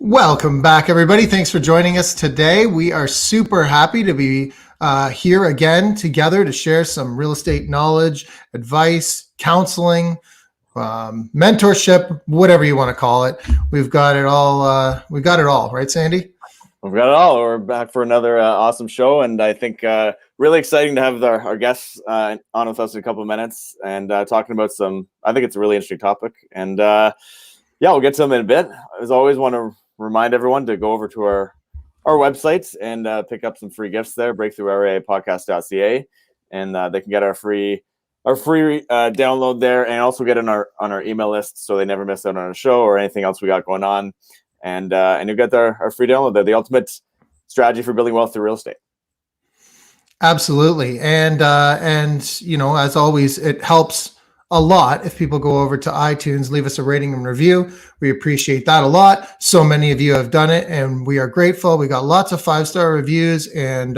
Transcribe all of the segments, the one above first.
Welcome back, everybody. Thanks for joining us today. We are super happy to be here again together to share some real estate knowledge, advice, counseling, mentorship, whatever you want to call it. We've got it all. We've got it all, right, Sandy? We've got it all. We're back for another awesome show, and I think really exciting to have our guests on with us in a couple of minutes and talking about some. I think it's a really interesting topic, and we'll get to them in a bit. As always, want to remind everyone to go over to our websites and pick up some free gifts there, breakthroughrepodcast.ca, and they can get our free download there, and also get on our email list so they never miss out on a show or anything else we got going on. And you'll get our free download there, the ultimate strategy for building wealth through real estate. Absolutely. And you know, as always, it helps a lot if people go over to iTunes, leave us a rating and review. We appreciate that a lot. So many of you have done it, and we are grateful. We got lots of 5-star reviews, and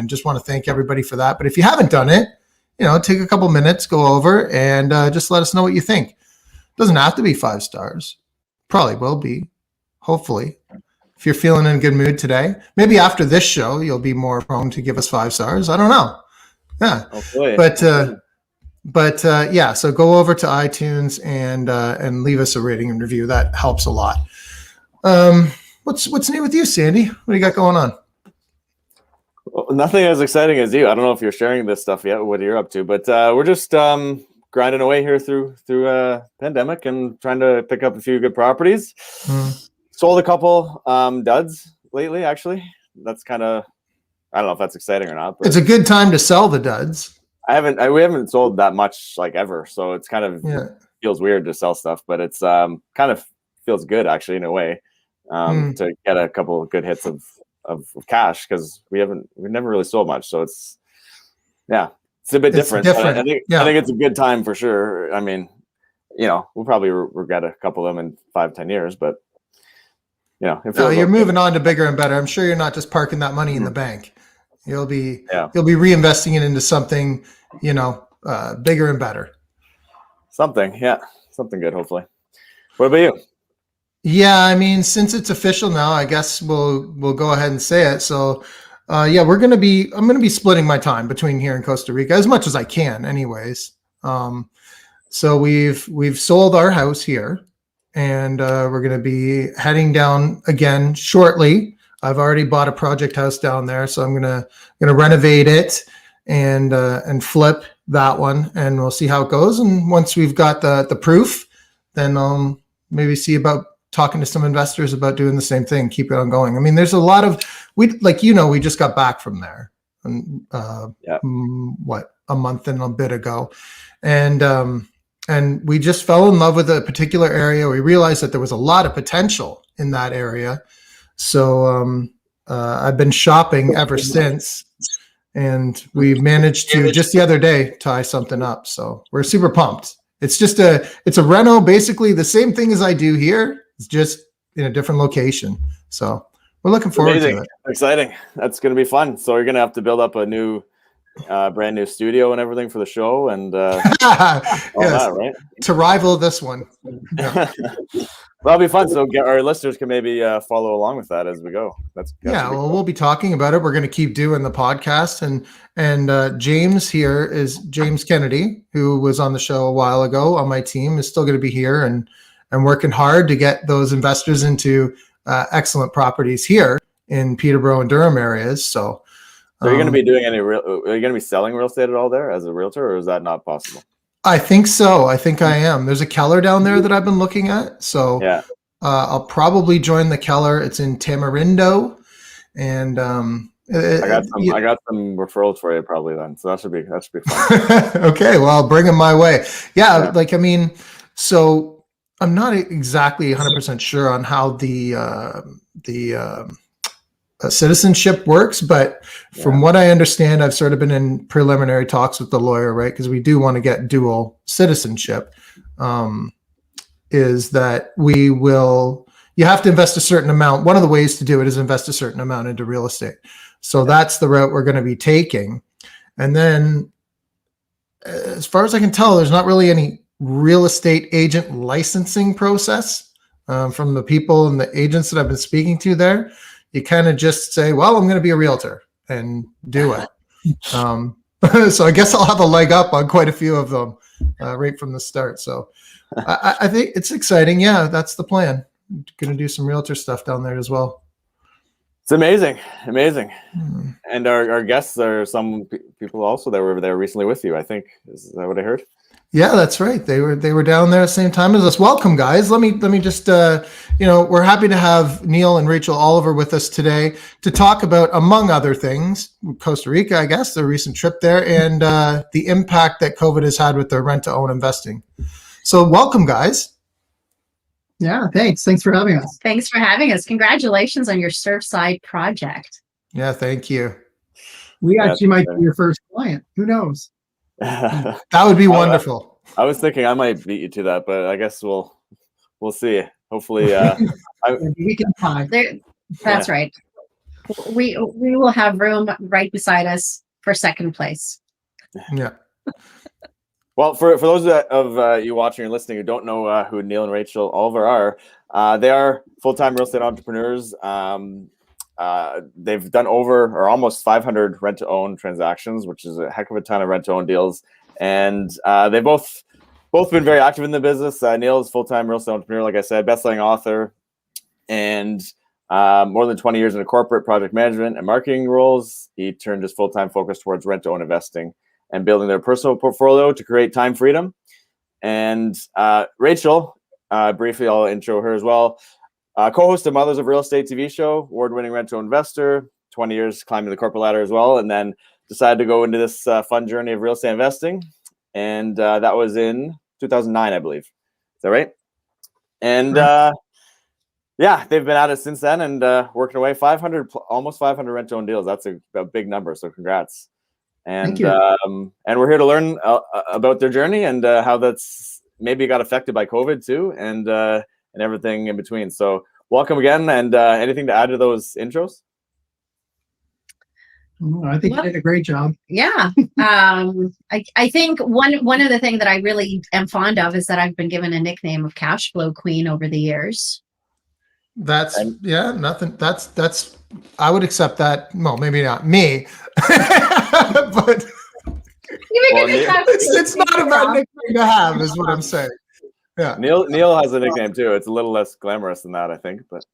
just want to thank everybody for that. But if you haven't done it, you know, take a couple minutes, go over, and just let us know what you think. It doesn't have to be 5 stars. Probably will be, hopefully. If you're feeling in a good mood today, maybe after this show, you'll be more prone to give us 5 stars. I don't know. Yeah. Hopefully. But yeah, so go over to iTunes and leave us a rating and review. That helps a lot. What's new with you, Sandy? What do you got going on? Well, nothing as exciting as you. I don't know if you're sharing this stuff yet, what you're up to, but we're just grinding away here through pandemic and trying to pick up a few good properties. Sold a couple duds lately, actually. That's kind of, I don't know if that's exciting or not. But it's a good time to sell the duds. We haven't sold that much like ever, so it's kind of feels weird to sell stuff, but it's kind of feels good actually in a way to get a couple of good hits of cash, because we've never really sold much, so it's a bit different. I think it's a good time for sure. I mean, you know, we'll probably regret a couple of them in 5-10 years, but you know, you're moving on to bigger and better. I'm sure you're not just parking that money in the bank. You'll be reinvesting it into something, you know, bigger and better. Something good, hopefully. What about you? Yeah, I mean, since it's official now, I guess we'll go ahead and say it. So, I'm going to be splitting my time between here and Costa Rica as much as I can, anyways. So we've sold our house here, and we're going to be heading down again shortly. I've already bought a project house down there, so I'm gonna renovate it and flip that one, and we'll see how it goes. And once we've got the proof, then I'll maybe see about talking to some investors about doing the same thing, keep it on going. I mean, there's a lot of we just got back from there, a month and a bit ago, and we just fell in love with a particular area. We realized that there was a lot of potential in that area. So I've been shopping ever since, and we managed to just the other day tie something up. So we're super pumped. It's a reno, basically the same thing as I do here. It's just in a different location. So we're looking forward to it. Exciting. That's going to be fun. So you're going to have to build up a new brand new studio and everything for the show, and all that, right? To rival this one. Yeah. That'll be fun. So our listeners can maybe follow along with that as we go. Well, we'll be talking about it. We're going to keep doing the podcast, and James here is James Kennedy, who was on the show a while ago on my team, is still going to be here and working hard to get those investors into excellent properties here in Peterborough and Durham areas. So you're going to be doing are you going to be selling real estate at all there as a realtor, or is that not possible? I think so. I think I am. There's a Keller down there that I've been looking at. So I'll probably join the Keller. It's in Tamarindo, and I got some referrals for you probably then. So that should be fun. Okay, well, I'll bring them my way. Yeah. Like, I mean, so I'm not exactly 100% sure on how the citizenship works, but from what I understand, I've sort of been in preliminary talks with the lawyer, right? Because we do want to get dual citizenship. Is that you have to invest a certain amount. One of the ways to do it is invest a certain amount into real estate. So that's the route we're going to be taking. And then as far as I can tell, there's not really any real estate agent licensing process. from the people and the agents that I've been speaking to there. You kind of just say, well, I'm going to be a realtor and do it. So I guess I'll have a leg up on quite a few of them right from the start. So I think it's exciting. Yeah, that's the plan. Going to do some realtor stuff down there as well. It's amazing. And our guests are some people also that were there recently with you, I think. Is that what I heard? Yeah, that's right. They were down there at the same time as us. Welcome, guys. Let me just we're happy to have Neil and Rachel Oliver with us today to talk about, among other things, Costa Rica, I guess, their recent trip there, and the impact that COVID has had with their rent-to-own investing. So welcome, guys. Yeah, thanks for having us. Thanks for having us. Congratulations on your Surfside project. Yeah, thank you. We actually might be your first client. Who knows? That would be wonderful. I was thinking I might beat you to that, but I guess we'll see. Hopefully, we can tie. That's right. We will have room right beside us for second place. Yeah. Well, for those of you watching or listening who don't know who Neil and Rachel Oliver are, they are full-time real estate entrepreneurs. They've done over or almost 500 rent-to-own transactions, which is a heck of a ton of rent-to-own deals. And they both been very active in the business. Neil is full-time real estate entrepreneur, like I said, best-selling author, and more than 20 years in corporate project management and marketing roles. He turned his full-time focus towards rent-to-own investing and building their personal portfolio to create time freedom. And Rachel, briefly, I'll intro her as well. Co-host of Mothers of Real Estate TV show, award-winning rent-to-own investor, 20 years climbing the corporate ladder as well, and then decided to go into this fun journey of real estate investing. And that was in 2009, I believe. Is that right? And yeah, they've been at it since then and working away almost 500 rent-to-own deals. That's a big number, so congrats. And and we're here to learn about their journey and how that's maybe got affected by COVID too, and everything in between. So welcome again, and anything to add to those intros? I think you did a great job. Yeah. I think one of the things that I really am fond of is that I've been given a nickname of Cashflow Queen over the years. That's I would accept that. Well, maybe not me, but it's not a bad nickname to have, is what I'm saying. Yeah. Neil has a nickname too. It's a little less glamorous than that, I think, but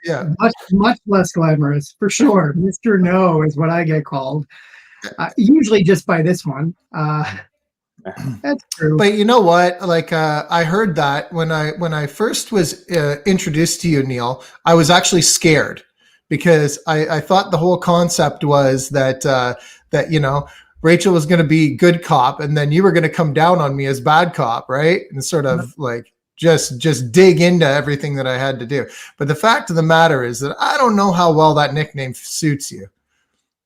yeah, much less glamorous for sure. Mr. No is what I get called, usually just by this one. That's true. But you know what? Like I heard that when I first was introduced to you, Neil, I was actually scared because I thought the whole concept was that Rachel was going to be good cop, and then you were going to come down on me as bad cop, right? And sort of like just dig into everything that I had to do. But the fact of the matter is that I don't know how well that nickname suits you.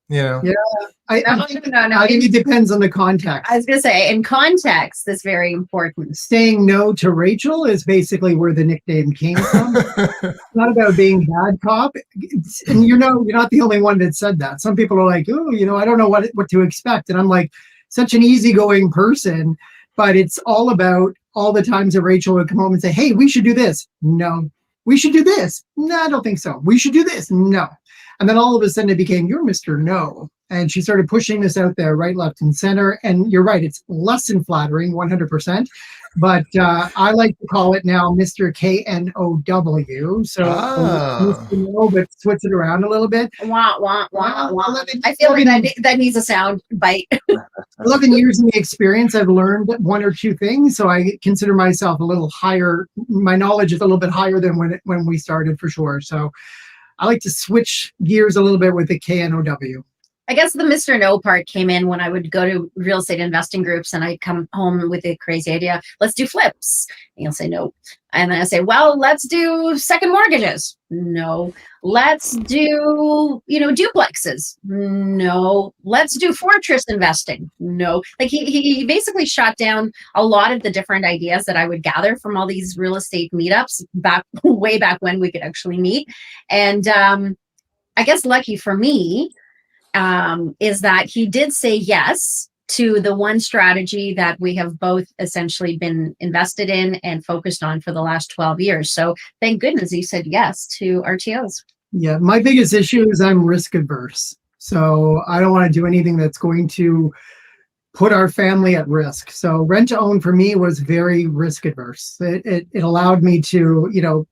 Yeah. I think it depends on the context. I was going to say, in context, that's very important. Saying no to Rachel is basically where the nickname came from. It's not about being bad cop. And you're not the only one that said that. Some people are like, oh, I don't know what to expect. And I'm like, such an easygoing person, but it's all about all the times that Rachel would come home and say, hey, we should do this. No. We should do this. No, I don't think so. We should do this. No. And then all of a sudden it became, you're Mr. No. And she started pushing this out there, right, left, and center. And you're right, it's less than flattering, 100%. But I like to call it now Mr. KNOW. So Mr. No, but switch it around a little bit. Wah, wah, wah, wah. I feel like that needs a sound bite. 11 years in the experience, I've learned one or two things. So I consider myself a little higher. My knowledge is a little bit higher than when we started, for sure. So I like to switch gears a little bit with the KNOW. I guess the Mr. No part came in when I would go to real estate investing groups and I'd come home with a crazy idea. Let's do flips. And you'll say no. And then I say, well, let's do second mortgages. No. Let's do, duplexes. No. Let's do fortress investing. No. Like he basically shot down a lot of the different ideas that I would gather from all these real estate meetups way back when we could actually meet. And I guess lucky for me, is that he did say yes to the one strategy that we have both essentially been invested in and focused on for the last 12 years. So thank goodness you said yes to RTOs. Yeah, my biggest issue is I'm risk adverse. So I don't want to do anything that's going to put our family at risk. So rent to own for me was very risk adverse. It allowed me to,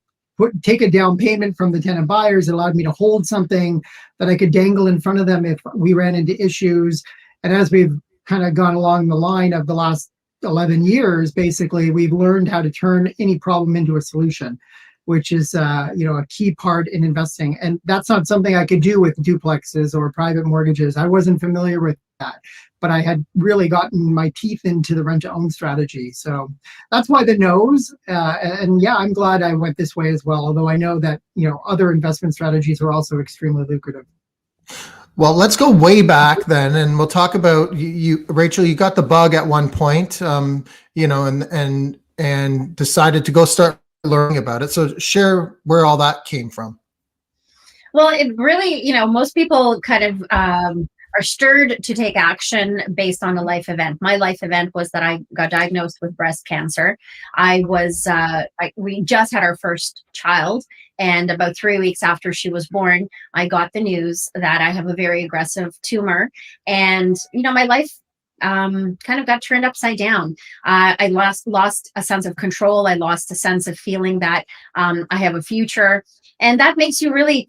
take a down payment from the tenant buyers. It allowed me to hold something that I could dangle in front of them if we ran into issues. And as we've kind of gone along the line of the last 11 years, basically, we've learned how to turn any problem into a solution, which is, a key part in investing. And that's not something I could do with duplexes or private mortgages. I wasn't familiar with that, but I had really gotten my teeth into the rent to own strategy. So that's why the no's. And yeah, I'm glad I went this way as well. Although I know that, other investment strategies are also extremely lucrative. Well, let's go way back then, and we'll talk about you, Rachel. You got the bug at one point, and decided to go start learning about it. So share where all that came from. Well, it really, most people kind of are stirred to take action based on a life event. My life event was that I got diagnosed with breast cancer. We just had our first child, and about 3 weeks after she was born, I got the news that I have a very aggressive tumor. And, my life kind of got turned upside down. I lost a sense of control. I lost a sense of feeling that I have a future. And that makes you really,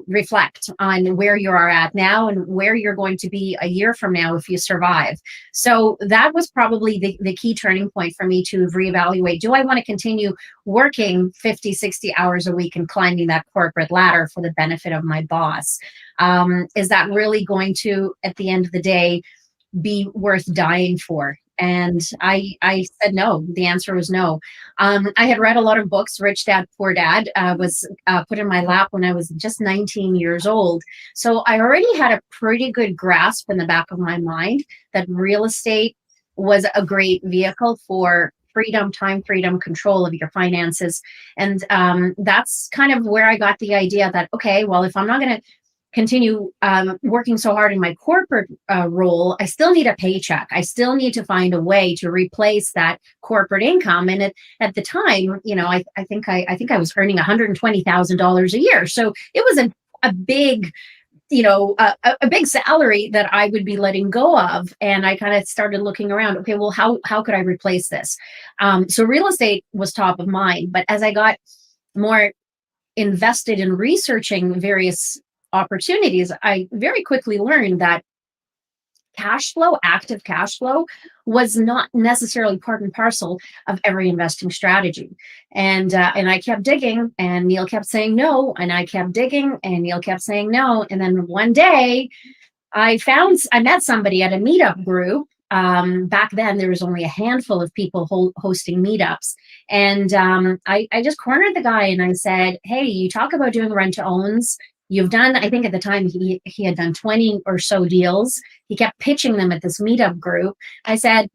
reflect on where you are at now and where you're going to be a year from now if you survive. So that was probably the key turning point for me to reevaluate. Do I want to continue working 50, 60 hours a week and climbing that corporate ladder for the benefit of my boss? Is that really going to, at the end of the day, be worth dying for? And I said no. The answer was no. I had read a lot of books. Rich Dad, Poor Dad was put in my lap when I was just 19 years old. So I already had a pretty good grasp in the back of my mind that real estate was a great vehicle for freedom, time freedom, control of your finances. And that's kind of where I got the idea that, okay, well, if I'm not going to continue working so hard in my corporate role, I still need a paycheck. I still need to find a way to replace that corporate income. And at the time, I think I was earning $120,000 a year. So it was a big, a big salary that I would be letting go of. And I kind of started looking around. Okay, well, how could I replace this? So real estate was top of mind. But as I got more invested in researching various opportunities, I very quickly learned that active cash flow, was not necessarily part and parcel of every investing strategy. And I kept digging, and Neil kept saying no, and I kept digging, and Neil kept saying no. And then one day, I met somebody at a meetup group. Back then, there was only a handful of people hosting meetups. And I just cornered the guy and I said, hey, you talk about doing rent to owns. You've done, I think at the time he had done 20 or so deals. He kept pitching them at this meetup group. I said,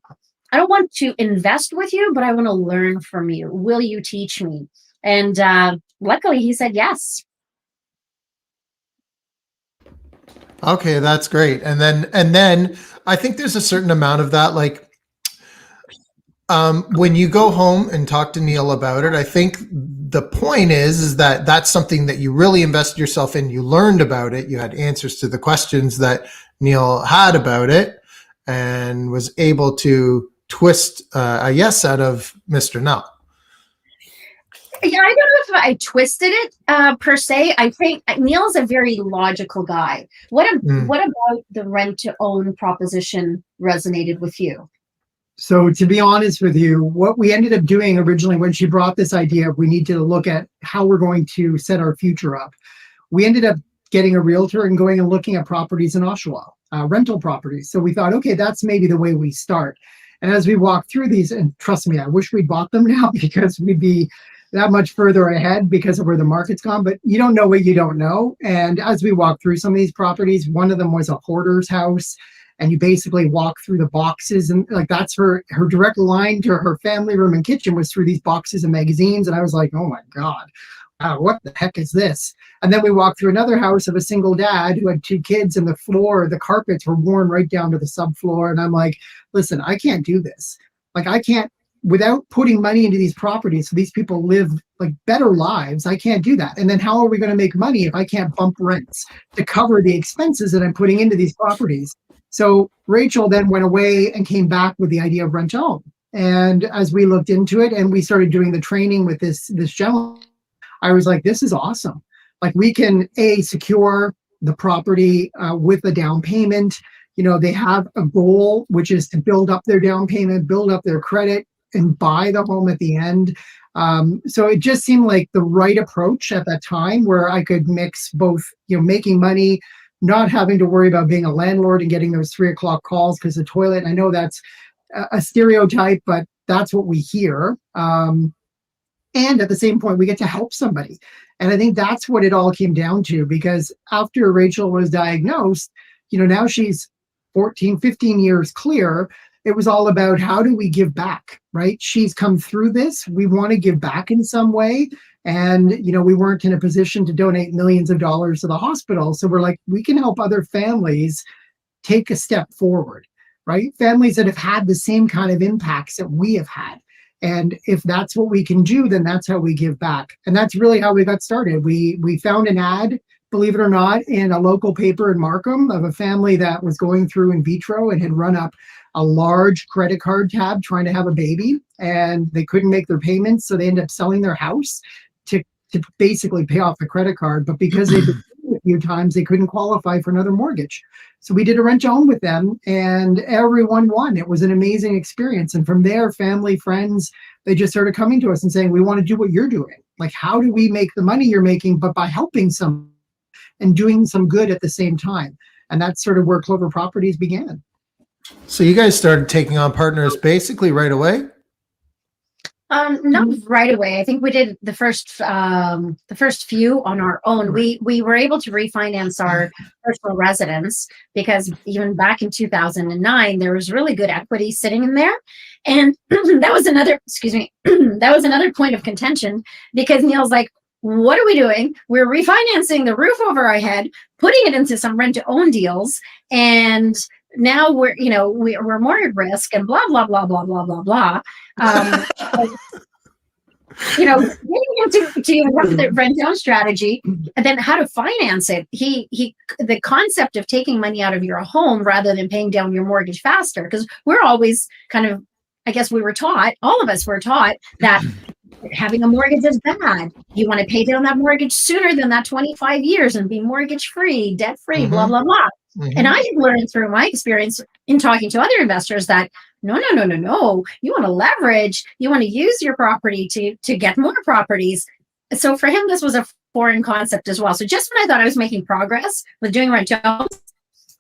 I don't want to invest with you, but I want to learn from you. Will you teach me? And luckily he said yes. Okay, that's great. And then I think there's a certain amount of that, like when you go home and talk to Neil about it, I think the point is that that's something that you really invested yourself in. You learned about it. You had answers to the questions that Neil had about it, and was able to twist a yes out of Mr. No. Yeah, I don't know if I twisted it per se. I think Neil's a very logical guy. What about the rent to own proposition resonated with you? So to be honest with you, what we ended up doing originally when she brought this idea, we need to look at how we're going to set our future up. We ended up getting a realtor and going and looking at properties in Oshawa, rental properties. So we thought, okay, that's maybe the way we start. And as we walk through these, and trust me, I wish we'd bought them now because we'd be that much further ahead because of where the market's gone, but you don't know what you don't know. And as we walk through some of these properties, one of them was a hoarder's house. And you basically walk through the boxes, and like that's her direct line to her family room and kitchen was through these boxes of magazines. And I was like, oh my God, what the heck is this? And then we walked through another house of a single dad who had 2 kids, and the carpets were worn right down to the subfloor. And I'm like, listen, I can't do this. Like, I can't, without putting money into these properties so these people live like better lives, I can't do that. And then how are we going to make money if I can't bump rents to cover the expenses that I'm putting into these properties? So Rachel then went away and came back with the idea of rent to own. And as we looked into it and we started doing the training with this gentleman, I was like, this is awesome. Like, we can secure the property with a down payment. You know, they have a goal, which is to build up their down payment, build up their credit, and buy the home at the end. So it just seemed like the right approach at that time, where I could mix both, you know, making money, not having to worry about being a landlord and getting those 3 o'clock calls because the toilet. I know that's a stereotype, but that's what we hear. And at the same point, we get to help somebody. And I think that's what it all came down to, because after Rachel was diagnosed, you know, now she's 14, 15 years clear. It was all about, how do we give back, right? She's come through this. We want to give back in some way. And, you know, we weren't in a position to donate millions of dollars to the hospital. So we're like, we can help other families take a step forward, right? Families that have had the same kind of impacts that we have had. And if that's what we can do, then that's how we give back. And that's really how we got started. We found an ad, believe it or not, in a local paper in Markham of a family that was going through in vitro and had run up a large credit card tab trying to have a baby, and they couldn't make their payments. So they ended up selling their house to basically pay off the credit card. But because they'd been a few times, they couldn't qualify for another mortgage. So we did a rent to own with them, and everyone won. It was an amazing experience. And from there, family, friends, they just started coming to us and saying, we want to do what you're doing. Like, how do we make the money you're making, but by helping some and doing some good at the same time? And that's sort of where Clover Properties began. So you guys started taking on partners basically right away? Not right away. I think we did the first few on our own. We were able to refinance our personal residence because even back in 2009, there was really good equity sitting in there. And that was another, that was another point of contention, because Neil's like, what are we doing? We're refinancing the roof over our head, putting it into some rent to own deals, and now we're, you know, we're more at risk, and blah blah blah blah blah blah blah. You know, getting into the rent down strategy, and then how to finance it. The concept of taking money out of your home rather than paying down your mortgage faster, because we're always kind of, I guess we were taught, all of us were taught, that having a mortgage is bad. You want to pay down that mortgage sooner than that 25 years and be mortgage free, debt free, blah blah blah. And I have learned through my experience in talking to other investors that no. You want to leverage. You want to use your property to get more properties. So for him, this was a foreign concept as well. So just when I thought I was making progress with doing rent to own,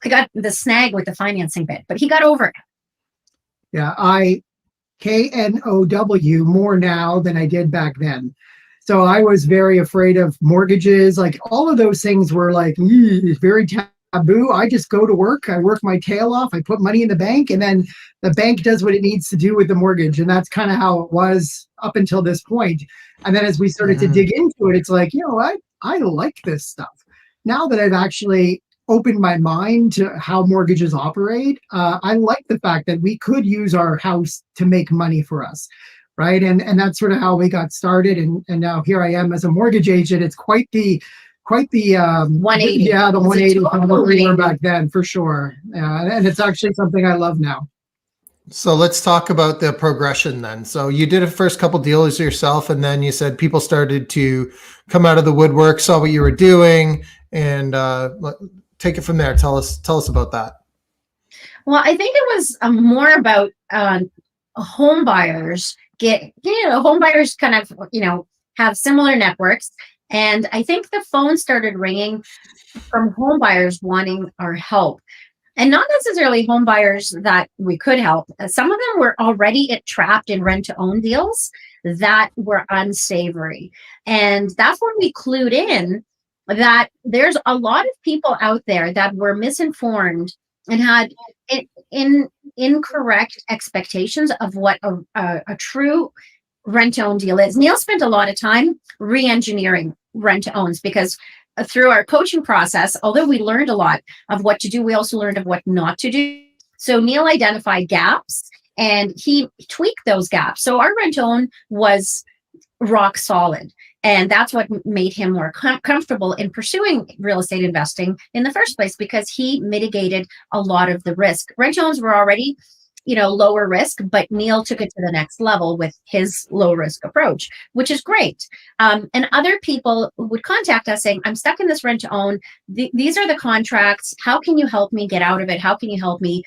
I got the snag with the financing bit, but he got over it. Yeah, I KNOW more now than I did back then. So I was very afraid of mortgages. Like, all of those things were like very taboo. I just go to work, I work my tail off, I put money in the bank, and then the bank does what it needs to do with the mortgage. And that's kind of how it was up until this point. And then as we started to dig into it, it's like, you know what? I like this stuff. Now that I've actually opened my mind to how mortgages operate, I like the fact that we could use our house to make money for us, right? And that's sort of how we got started. And now here I am as a mortgage agent. It's quite the 180. Yeah, the 180 from what we were back then, for sure. And it's actually something I love now. So let's talk about the progression then. So you did a first couple deals yourself, and then you said people started to come out of the woodwork, saw what you were doing, and take it from there. Tell us about that. Well, I think it was more about home buyers home buyers kind of, have similar networks. And I think the phone started ringing from home buyers wanting our help. And not necessarily home buyers that we could help. Some of them were already trapped in rent-to-own deals that were unsavory. And that's when we clued in that there's a lot of people out there that were misinformed and had incorrect expectations of what a true rent-to-own deal is. Neil spent a lot of time re-engineering rent-to-owns because through our coaching process, although we learned a lot of what to do, we also learned of what not to do. So Neil identified gaps and he tweaked those gaps. So our rent-to-own was rock solid. And that's what made him more comfortable in pursuing real estate investing in the first place, because he mitigated a lot of the risk. Rent-to-owns were already, lower risk, but Neil took it to the next level with his low risk approach, which is great. And other people would contact us saying, I'm stuck in this rent-to-own. These are the contracts. How can you help me get out of it? How can you help me,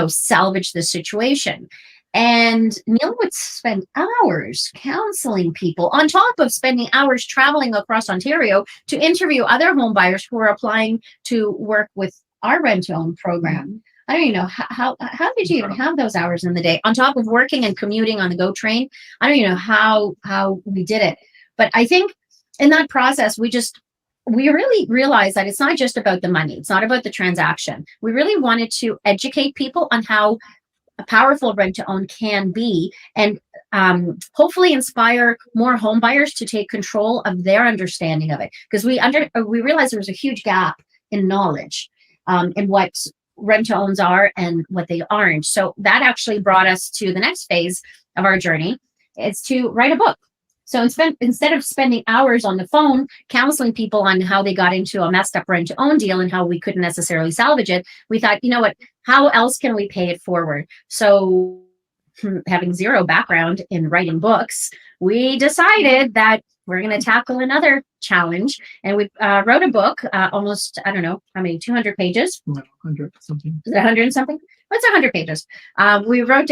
salvage the situation? And Neil would spend hours counseling people on top of spending hours traveling across Ontario to interview other home buyers who are applying to work with our rent-to-own program. I don't even know how did you even have those hours in the day on top of working and commuting on the GO train? I don't even know how we did it. But I think in that process, we really realized that it's not just about the money. It's not about the transaction. We really wanted to educate people on how a powerful rent-to-own can be, and hopefully inspire more home buyers to take control of their understanding of it. Because we realized there was a huge gap in knowledge in what rent-to-owns are and what they aren't. So that actually brought us to the next phase of our journey. It's to write a book. So instead of spending hours on the phone counseling people on how they got into a messed up rent-to-own deal and how we couldn't necessarily salvage it, we thought, you know what, how else can we pay it forward? So having zero background in writing books, we decided that we're going to tackle another challenge. And we wrote a book, almost, I don't know, how many, 200 pages? 100 something. Is it 100 and something? What's 100 pages? We wrote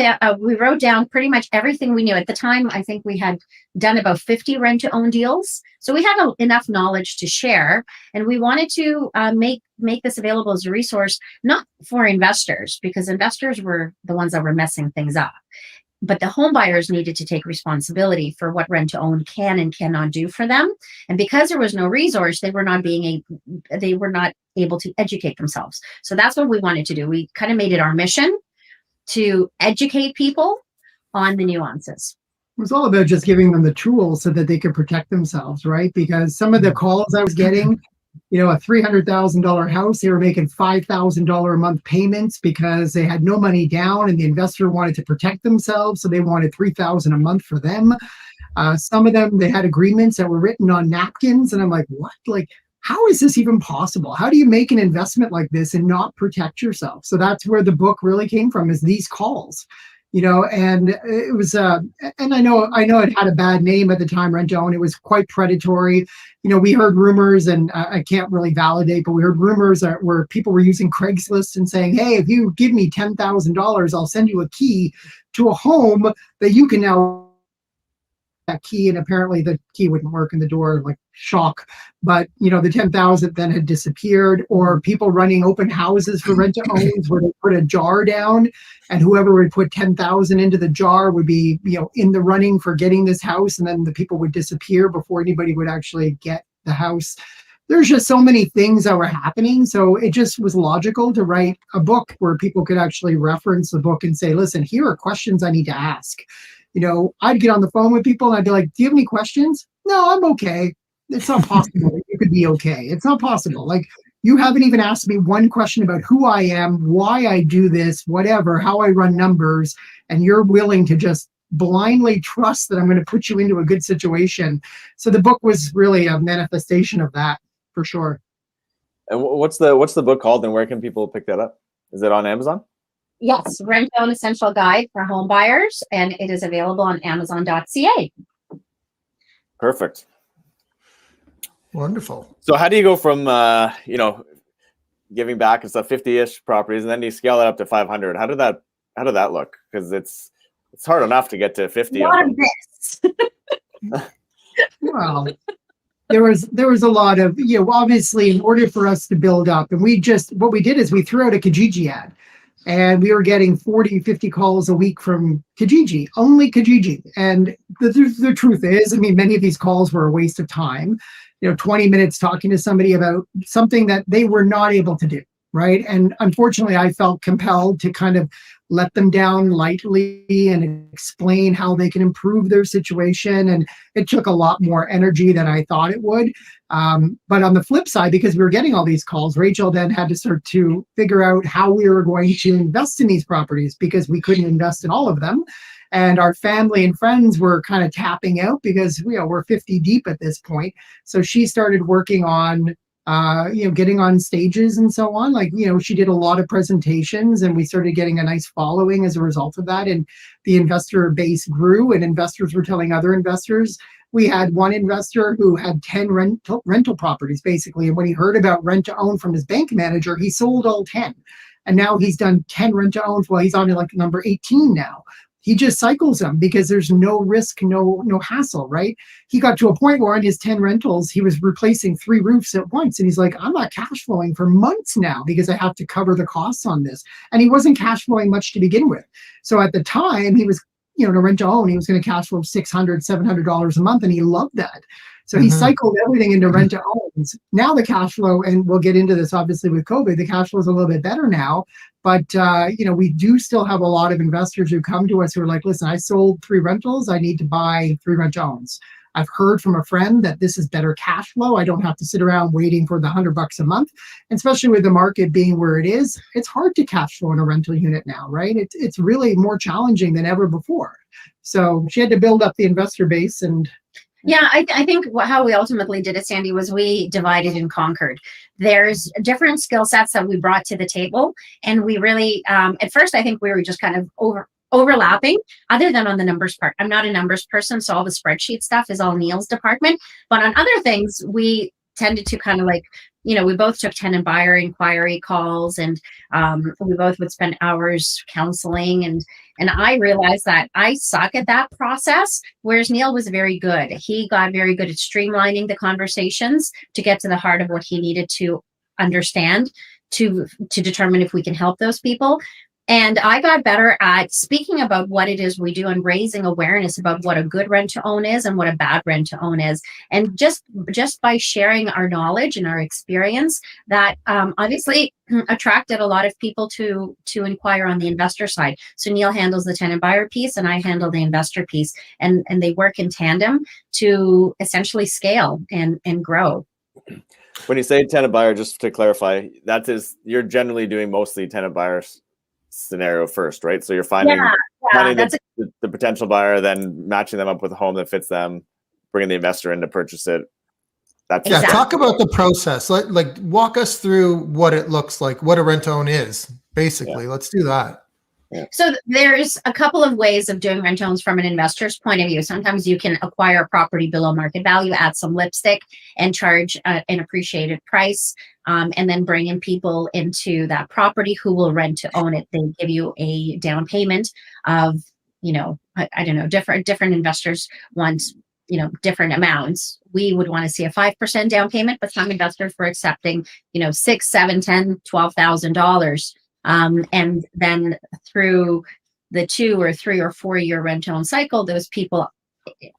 down pretty much everything we knew. At the time, I think we had done about 50 rent-to-own deals. So we had enough knowledge to share. And we wanted to make this available as a resource, not for investors, because investors were the ones that were messing things up. But the home buyers needed to take responsibility for what rent-to-own can and cannot do for them. And because there was no resource, they were not able to educate themselves. So that's what we wanted to do. We kind of made it our mission to educate people on the nuances. It was all about just giving them the tools so that they could protect themselves, right? Because some of the calls I was getting, a $300,000 house, they were making $5,000 a month payments because they had no money down and the investor wanted to protect themselves. So they wanted $3,000 a month for them. Some of them, they had agreements that were written on napkins. And I'm like, what? Like, how is this even possible? How do you make an investment like this and not protect yourself? So that's where the book really came from, is these calls. And it was, and I know it had a bad name at the time, rent-to-own. It was quite predatory. We heard rumors, and I can't really validate, but we heard rumors where people were using Craigslist and saying, hey, if you give me $10,000, I'll send you a key to a home that you can now that key. And apparently the key wouldn't work in the door, like shock. But, the 10,000 then had disappeared, or people running open houses for rent-to-owns where they put a jar down and whoever would put 10,000 into the jar would be, in the running for getting this house. And then the people would disappear before anybody would actually get the house. There's just so many things that were happening. So it just was logical to write a book where people could actually reference the book and say, listen, here are questions I need to ask. I'd get on the phone with people and I'd be like, do you have any questions? No, I'm okay. It's not possible that you could be okay. It's not possible. Like, you haven't even asked me one question about who I am, why I do this, whatever, how I run numbers, and you're willing to just blindly trust that I'm going to put you into a good situation. So the book was really a manifestation of that, for sure. And what's the book called, and where can people pick that up? Is it on Amazon? Yes, Rent-to-Own Essential Guide for Home Buyers, and it is available on Amazon.ca. Perfect. Wonderful. So how do you go from giving back and stuff, 50-ish properties, and then you scale it up to 500? How did that look? Because it's hard enough to get to 50. What of this? Well, there was a lot of, obviously, in order for us to build up, and what we did is we threw out a Kijiji ad. And we were getting 40, 50 calls a week from Kijiji, only Kijiji. And the truth is, many of these calls were a waste of time. 20 minutes talking to somebody about something that they were not able to do, right? And unfortunately, I felt compelled to kind of let them down lightly and explain how they can improve their situation. And it took a lot more energy than I thought it would. But on the flip side, because we were getting all these calls, Rachel then had to start to figure out how we were going to invest in these properties, because we couldn't invest in all of them. And our family and friends were kind of tapping out because we're 50 deep at this point. So she started working on getting on stages and so on. Like, she did a lot of presentations, and we started getting a nice following as a result of that. And the investor base grew, and investors were telling other investors. We had one investor who had 10 rental properties, basically. And when he heard about rent to own from his bank manager, he sold all 10. And now he's done 10 rent to owns. Well, he's on to like number 18 now. He just cycles them because there's no risk, no hassle, right? He got to a point where on his 10 rentals, he was replacing 3 roofs at once. And he's like, I'm not cash flowing for months now because I have to cover the costs on this. And he wasn't cash flowing much to begin with. So at the time, he was, to rent to own, he was going to cash flow $600, $700 a month. And he loved that. So he cycled everything into rent to owns. Now the cash flow, and we'll get into this obviously with COVID, the cash flow is a little bit better now. But, we do still have a lot of investors who come to us who are like, listen, I sold 3 rentals. I need to buy 3 rent to owns. I've heard from a friend that this is better cash flow. I don't have to sit around waiting for the $100 a month. And especially with the market being where it is, it's hard to cash flow in a rental unit now, right? It's really more challenging than ever before. So she had to build up the investor base. And yeah, I think how we ultimately did it, Sandy, was we divided and conquered. There's different skill sets that we brought to the table. And we really, at first, I think we were just kind of overlapping, other than on the numbers part. I'm not a numbers person, so all the spreadsheet stuff is all Neil's department. But on other things, we tended to kind of like, we both took tenant buyer inquiry calls, and we both would spend hours counseling. And I realized that I suck at that process, whereas Neil was very good. He got very good at streamlining the conversations to get to the heart of what he needed to understand to determine if we can help those people. And I got better at speaking about what it is we do and raising awareness about what a good rent to own is and what a bad rent to own is. And just by sharing our knowledge and our experience, that obviously attracted a lot of people to inquire on the investor side. So Neil handles the tenant buyer piece and I handle the investor piece, and they work in tandem to essentially scale and grow. When you say tenant buyer, just to clarify, you're generally doing mostly tenant buyers scenario first, right? So you're finding the potential buyer, then matching them up with a home that fits them, bringing the investor in to purchase it. That's exactly. Talk about the process. Like walk us through what it looks like, what a rent to own is, basically. Let's do that. So there's a couple of ways of doing rent to owns from an investor's point of view. Sometimes you can acquire a property below market value, add some lipstick, and charge an appreciated price, and then bring in people into that property who will rent to own it. They give you a down payment of, I don't know, different investors want, different amounts. We would want to see a 5% down payment, but some investors were accepting, $6,000, $7,000, $10,000, $12,000. And then through the 2 or 3 or 4 year rent to own cycle, those people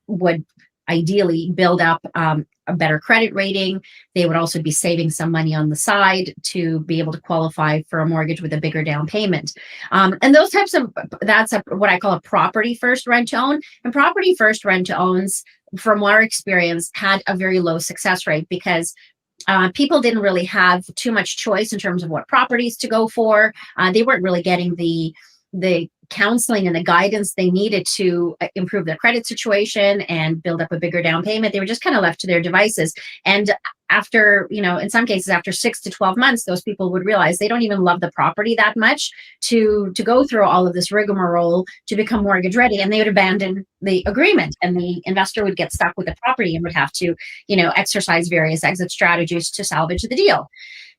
would ideally build up a better credit rating. They would also be saving some money on the side to be able to qualify for a mortgage with a bigger down payment. And those types of, what I call a property first rent to own. And property first rent to owns, from our experience, had a very low success rate because people didn't really have too much choice in terms of what properties to go for. They weren't really getting the counseling and the guidance they needed to improve their credit situation and build up a bigger down payment. They were just kind of left to their devices. And after, in some cases, after 6 to 12 months, those people would realize they don't even love the property that much to go through all of this rigmarole to become mortgage ready. And they would abandon the agreement, and the investor would get stuck with the property and would have to, exercise various exit strategies to salvage the deal.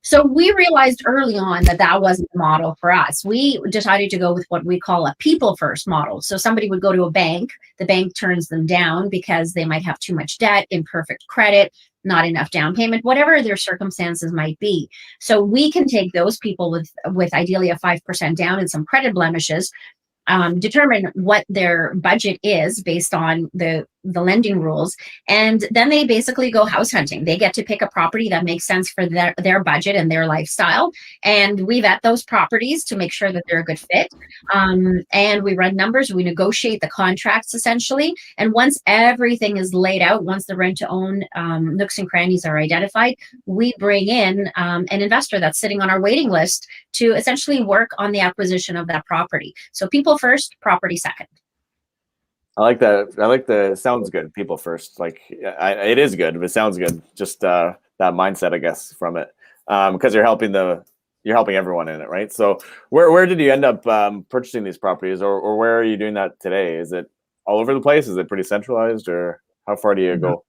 So we realized early on that wasn't the model for us. We decided to go with what we call a people first model. So somebody would go to a bank, the bank turns them down because they might have too much debt, imperfect credit, not enough down payment, whatever their circumstances might be. So we can take those people with ideally a 5% down and some credit blemishes, determine what their budget is based on the the lending rules. And then they basically go house hunting. They get to pick a property that makes sense for their budget and their lifestyle. And we vet those properties to make sure that they're a good fit. And we run numbers, we negotiate the contracts essentially. And once everything is laid out, once the rent to own nooks and crannies are identified, we bring in an investor that's sitting on our waiting list to essentially work on the acquisition of that property. So people first, property second. I like that. I like the sounds good. People first. Like it is good. It sounds good. Just that mindset, I guess, from it, because you're helping everyone in it, right? So where did you end up purchasing these properties, or where are you doing that today? Is it all over the place? Is it pretty centralized, or how far do you go?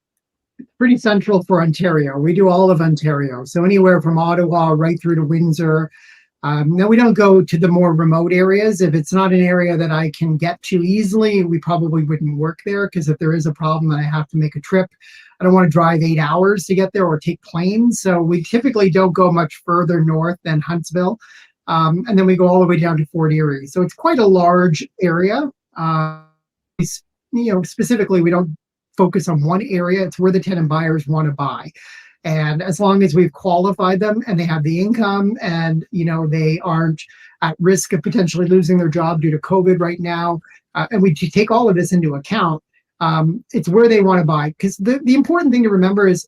Pretty central for Ontario. We do all of Ontario, so anywhere from Ottawa right through to Windsor. Now, we don't go to the more remote areas. If it's not an area that I can get to easily, we probably wouldn't work there, because if there is a problem and I have to make a trip, I don't want to drive 8 hours to get there or take planes. So we typically don't go much further north than Huntsville. And then we go all the way down to Fort Erie. So it's quite a large area. Specifically, we don't focus on one area. It's where the tenant buyers want to buy. And as long as we've qualified them and they have the income and, they aren't at risk of potentially losing their job due to COVID right now, and we take all of this into account, it's where they want to buy. Because the important thing to remember is,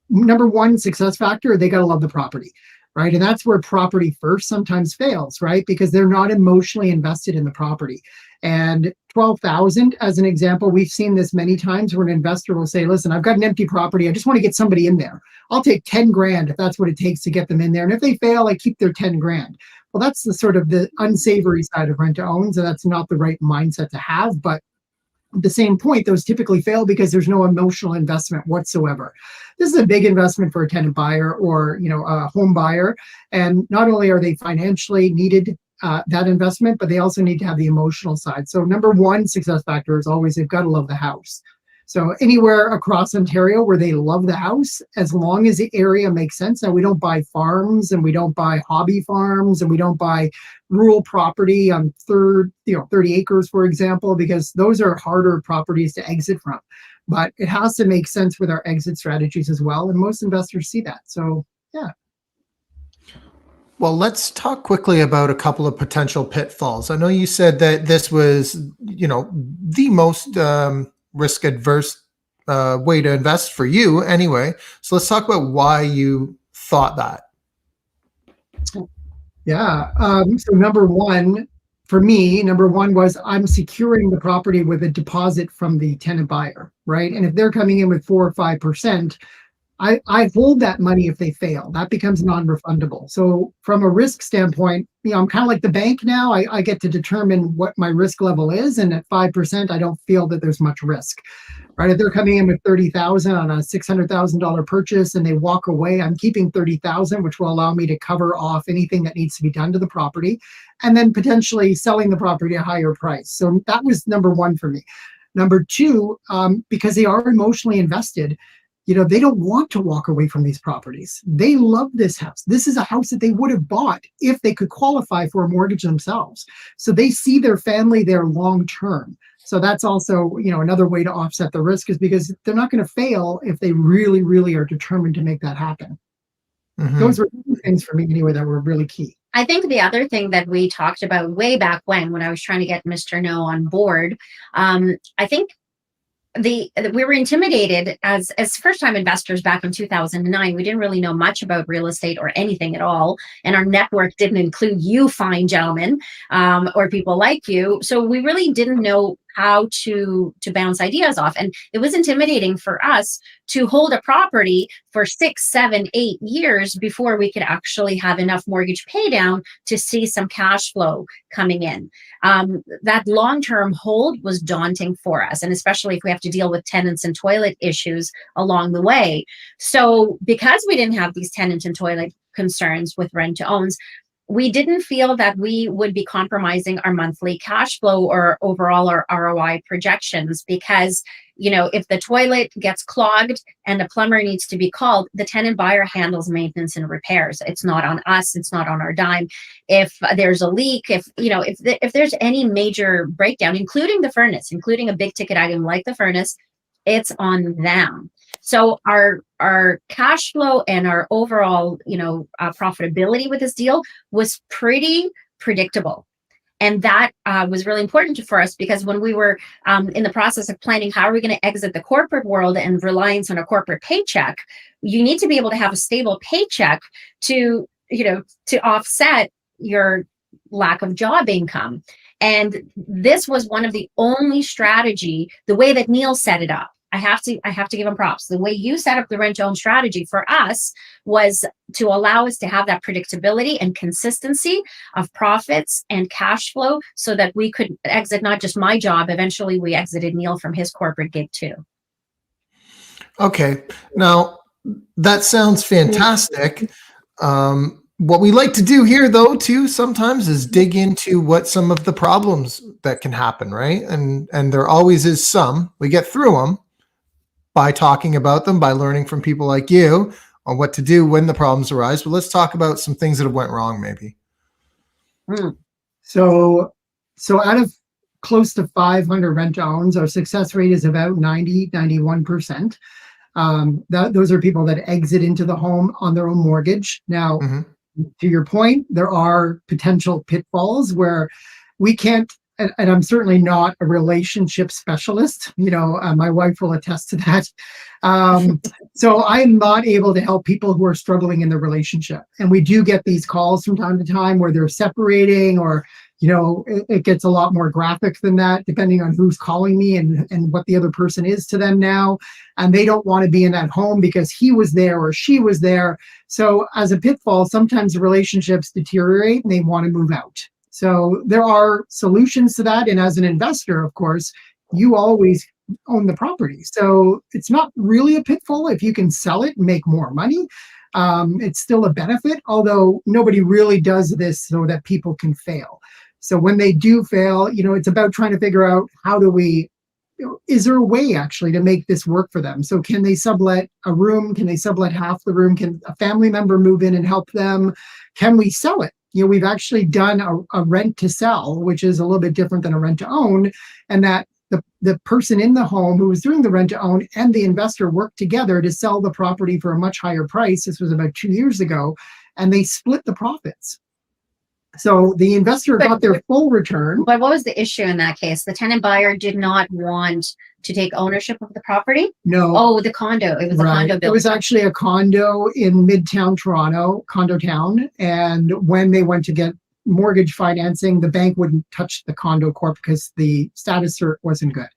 number one success factor, they got to love the property, right? And that's where property first sometimes fails, right? Because they're not emotionally invested in the property. And 12,000, as an example, we've seen this many times where an investor will say, listen, I've got an empty property. I just want to get somebody in there. I'll take 10 grand if that's what it takes to get them in there. And if they fail, I keep their 10 grand. Well, that's the sort of the unsavory side of rent to owns, and that's not the right mindset to have. But at the same point, those typically fail because there's no emotional investment whatsoever. This is a big investment for a tenant buyer or, a home buyer. And not only are they financially needed that investment, but they also need to have the emotional side. So number one success factor is always they've got to love the house. So anywhere across Ontario where they love the house, as long as the area makes sense. Now, we don't buy farms and we don't buy hobby farms and we don't buy rural property on 30 acres, for example, because those are harder properties to exit from. But it has to make sense with our exit strategies as well. And most investors see that. So, yeah. Well, let's talk quickly about a couple of potential pitfalls. I know you said that this was, the most risk adverse way to invest for you anyway. So let's talk about why you thought that. Yeah. So number one was I'm securing the property with a deposit from the tenant buyer, right? And if they're coming in with 4 or 5%, I hold that money if they fail. That becomes non-refundable. So from a risk standpoint, I'm kind of like the bank now. I get to determine what my risk level is. And at 5%, I don't feel that there's much risk, right? If they're coming in with 30,000 on a $600,000 purchase and they walk away, I'm keeping 30,000, which will allow me to cover off anything that needs to be done to the property, and then potentially selling the property at a higher price. So that was number one for me. Number two, because they are emotionally invested, they don't want to walk away from these properties. They love this house. This is a house that they would have bought if they could qualify for a mortgage themselves. So they see their family there long term. So that's also, another way to offset the risk, is because they're not going to fail if they really, really are determined to make that happen. Mm-hmm. Those were two things for me anyway that were really key. I think the other thing that we talked about way back when I was trying to get Mr. No on board, I think we were intimidated as first-time investors back in 2009. We didn't really know much about real estate or anything at all, and our network didn't include you fine gentlemen or people like you. So we really didn't know how to bounce ideas off, and it was intimidating for us to hold a property for 6, 7, 8 years before we could actually have enough mortgage pay down to see some cash flow coming in. That long-term hold was daunting for us, and especially if we have to deal with tenants and toilet issues along the way. So because we didn't have these tenant and toilet concerns with rent to owns, we didn't feel that we would be compromising our monthly cash flow or overall our ROI projections, because, if the toilet gets clogged and a plumber needs to be called, the tenant buyer handles maintenance and repairs. It's not on us. It's not on our dime. If there's a leak, if there's any major breakdown, including the furnace, including a big ticket item like the furnace, it's on them. So our cash flow and our overall, profitability with this deal was pretty predictable. And that was really important for us, because when we were in the process of planning how are we going to exit the corporate world and reliance on a corporate paycheck, you need to be able to have a stable paycheck to offset your lack of job income. And this was one of the only strategy, the way that Neil set it up. I have to give him props. The way you set up the rent to own strategy for us was to allow us to have that predictability and consistency of profits and cash flow, so that we could exit not just my job. Eventually, we exited Neil from his corporate gig too. Okay, now that sounds fantastic. What we like to do here, though, too, sometimes is dig into what some of the problems that can happen, right? And there always is some. We get through them by talking about them, by learning from people like you on what to do when the problems arise. But let's talk about some things that have went wrong, maybe. So out of close to 500 rent-to-owns, our success rate is about 91%. Those are people that exit into the home on their own mortgage. Now, to your point, there are potential pitfalls where we can't, and I'm certainly not a relationship specialist. My wife will attest to that. So I'm not able to help people who are struggling in their relationship. And we do get these calls from time to time where they're separating, or, it gets a lot more graphic than that, depending on who's calling me and what the other person is to them now. And they don't want to be in that home because he was there or she was there. So as a pitfall, sometimes the relationships deteriorate and they want to move out. So there are solutions to that. And as an investor, of course, you always own the property. So it's not really a pitfall if you can sell it and make more money. It's still a benefit, although nobody really does this so that people can fail. So when they do fail, it's about trying to figure out is there a way actually to make this work for them? So can they sublet a room? Can they sublet half the room? Can a family member move in and help them? Can we sell it? We've actually done a rent to sell, which is a little bit different than a rent to own, and that the person in the home who was doing the rent to own and the investor worked together to sell the property for a much higher price. This was about 2 years ago, and they split the profits. So the investor got their full return. But what was the issue in that case? The tenant buyer did not want to take ownership of the property? No. Oh, the condo. It was a condo building. It was actually a condo in Midtown Toronto, Condo Town. And when they went to get mortgage financing, the bank wouldn't touch the condo corp because the status cert wasn't good.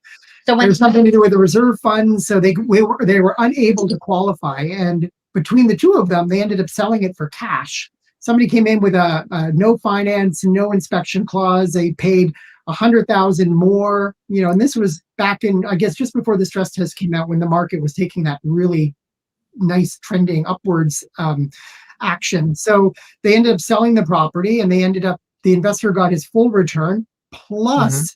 So there's something to do with the reserve funds. So they were unable to qualify. And between the two of them, they ended up selling it for cash. Somebody came in with a no finance, no inspection clause. They paid $100,000 more, and this was back in, I guess, just before the stress test came out, when the market was taking that really nice trending upwards action. So they ended up selling the property, and the investor got his full return plus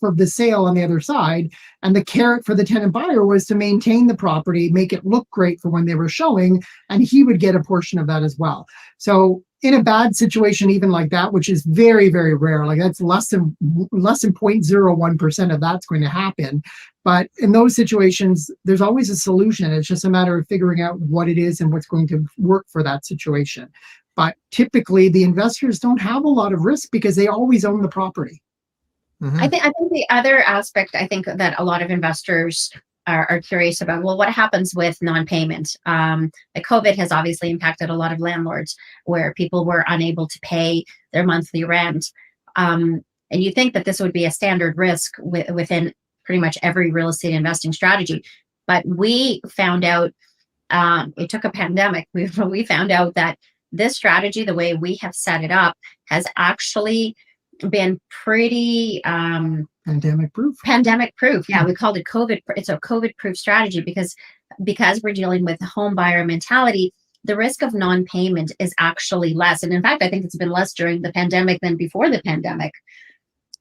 of the sale on the other side. And the carrot for the tenant buyer was to maintain the property, make it look great for when they were showing, and he would get a portion of that as well. So in a bad situation, even like that, which is very, very rare, like that's less than 0.01% of that's going to happen. But in those situations, there's always a solution. It's just a matter of figuring out what it is and what's going to work for that situation. But typically the investors don't have a lot of risk because they always own the property. I think the other aspect, I think that a lot of investors are curious about, well, what happens with non-payment? COVID has obviously impacted a lot of landlords where people were unable to pay their monthly rent. And you think that this would be a standard risk within pretty much every real estate investing strategy. But we found out, it took a pandemic, we found out that this strategy, the way we have set it up, has actually been pretty pandemic proof. Yeah, we called it COVID. It's a COVID proof strategy because we're dealing with home buyer mentality. The risk of non-payment is actually less, and in fact, I think it's been less during the pandemic than before the pandemic.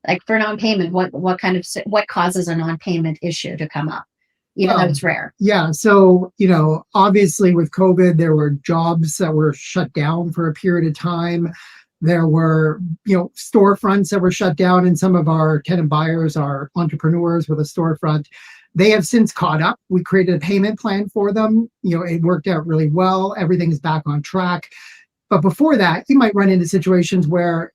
Like for non-payment, what causes a non-payment issue to come up, even though it's rare? Yeah, so obviously with COVID, there were jobs that were shut down for a period of time. There were, storefronts that were shut down, and some of our tenant buyers are entrepreneurs with a storefront. They have since caught up. We created a payment plan for them. It worked out really well. Everything's back on track. But before that, you might run into situations where,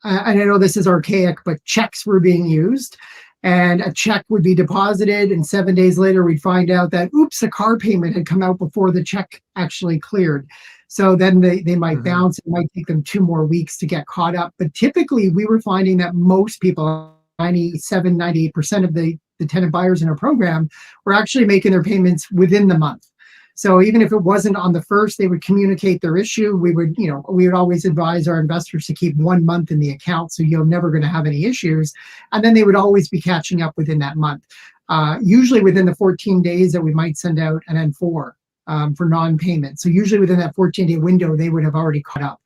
and I know this is archaic, but checks were being used, and a check would be deposited, and 7 days later, we'd find out that, oops, a car payment had come out before the check actually cleared. So then they might bounce. It might take them 2 more weeks to get caught up. But typically, we were finding that most people, 97, 98% of the tenant buyers in our program, were actually making their payments within the month. So even if it wasn't on the first, they would communicate their issue. We would always advise our investors to keep 1 month in the account, so you're never going to have any issues. And then they would always be catching up within that month. Usually within the 14 days that we might send out an N4 for non-payment. So usually within that 14-day window, they would have already caught up.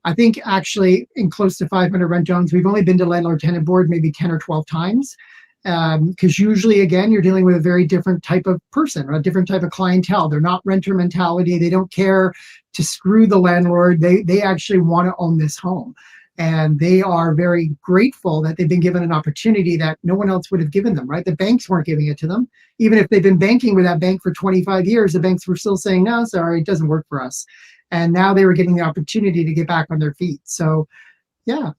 I think actually in close to 500 rent-owns, we've only been to landlord-tenant board maybe 10 or 12 times. Because usually, again, you're dealing with a very different type of person or a different type of clientele. They're not renter mentality. They don't care to screw the landlord. They actually want to own this home. And they are very grateful that they've been given an opportunity that no one else would have given them, right? The banks weren't giving it to them. Even if they've been banking with that bank for 25 years, the banks were still saying, no, sorry, it doesn't work for us. And now they were getting the opportunity to get back on their feet. So, yeah,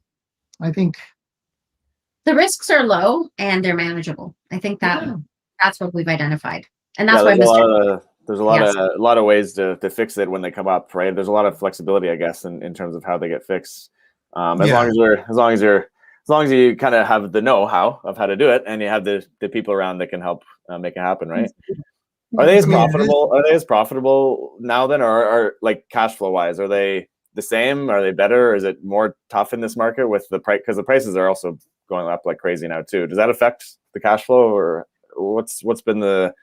I think the risks are low and they're manageable. I think that's what we've identified, and that's why there's a lot of ways to fix it when they come up, right? There's a lot of flexibility, I guess, in terms of how they get fixed. As long as you kind of have the know-how of how to do it, and you have the people around that can help make it happen, right? Are they as profitable? Are they as profitable now then, or like cash flow wise, are they the same? Are they better? Or is it more tough in this market with the price? Because the prices are also going up like crazy now too. Does that affect the cash flow, or what's been the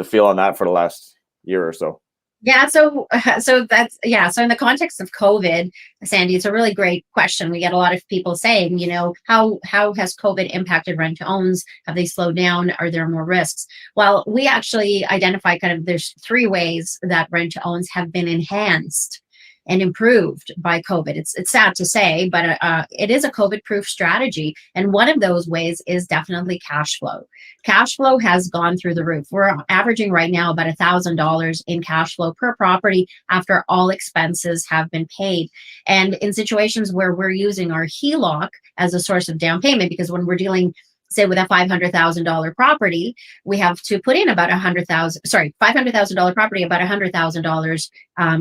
feel on that for the last year or so? Yeah, so that's So in the context of COVID, Sandy, it's a really great question. We get a lot of people saying, how has COVID impacted rent to owns? Have they slowed down? Are there more risks? Well, we actually identify there's 3 ways that rent to owns have been enhanced and improved by COVID. It's sad to say, but it is a COVID-proof strategy. And one of those ways is definitely cash flow. Cash flow has gone through the roof. We're averaging right now about $1,000 in cash flow per property after all expenses have been paid. And in situations where we're using our HELOC as a source of down payment, because when we're dealing, say, with a $500,000 property, we have to put in about $500,000 property, about $100,000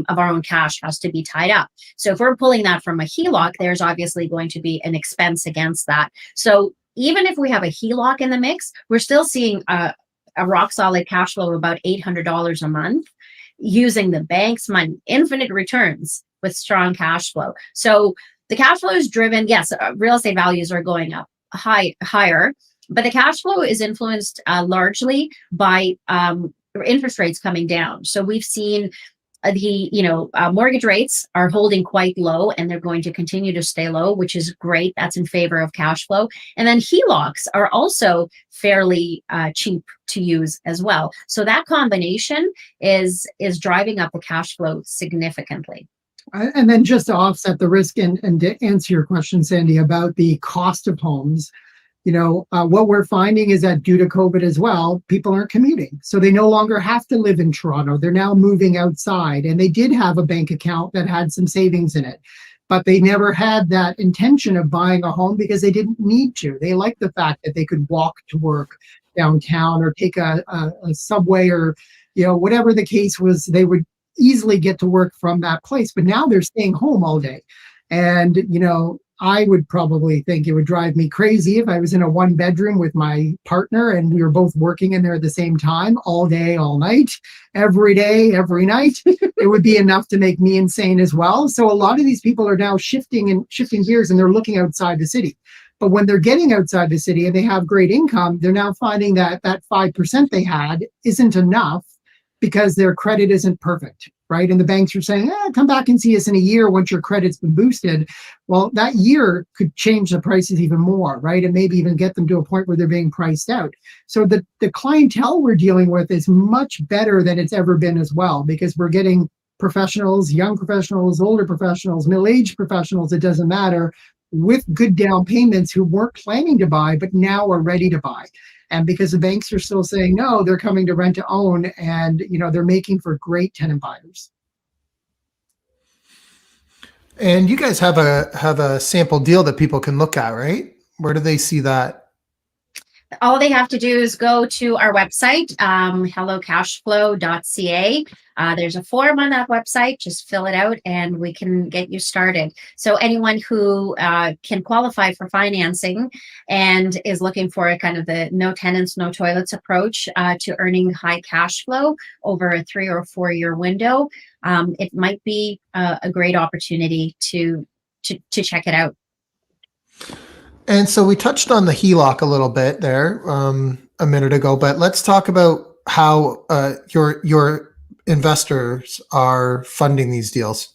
of our own cash has to be tied up. So if we're pulling that from a HELOC, there's obviously going to be an expense against that. So even if we have a HELOC in the mix, we're still seeing a rock solid cash flow of about $800 a month using the bank's money, infinite returns with strong cash flow. So the cash flow is driven, yes, real estate values are going up higher, but the cash flow is influenced largely by interest rates coming down. So we've seen mortgage rates are holding quite low, and they're going to continue to stay low, which is great. That's in favor of cash flow. And then HELOCs are also fairly cheap to use as well. So that combination is driving up the cash flow significantly. And then just to offset the risk and to answer your question, Sandy, about the cost of homes, what we're finding is that due to COVID as well, people aren't commuting. So they no longer have to live in Toronto. They're now moving outside, and they did have a bank account that had some savings in it, but they never had that intention of buying a home because they didn't need to. They liked the fact that they could walk to work downtown or take a subway or, whatever the case was, they would easily get to work from that place. But now they're staying home all day. And, I would probably think it would drive me crazy if I was in a 1-bedroom with my partner and we were both working in there at the same time, all day, all night, every day, every night. It would be enough to make me insane as well. So a lot of these people are now shifting gears, and they're looking outside the city. But when they're getting outside the city and they have great income, they're now finding that 5% they had isn't enough because their credit isn't perfect, right? And the banks are saying, come back and see us in a year once your credit's been boosted. Well, that year could change the prices even more, right? And maybe even get them to a point where they're being priced out. So the clientele we're dealing with is much better than it's ever been as well, because we're getting professionals, young professionals, older professionals, middle-aged professionals, it doesn't matter, with good down payments who weren't planning to buy, but now are ready to buy. And because the banks are still saying no, they're coming to rent to own, and they're making for great tenant buyers. And you guys have a sample deal that people can look at, right? Where do they see that? All they have to do is go to our website, hellocashflow.ca. There's a form on that website. Just fill it out and we can get you started. So anyone who can qualify for financing and is looking for a kind of the no tenants, no toilets approach to earning high cash flow over a 3 or 4 year window, it might be a great opportunity to check it out. And so we touched on the HELOC a little bit there a minute ago, but let's talk about how your investors are funding these deals.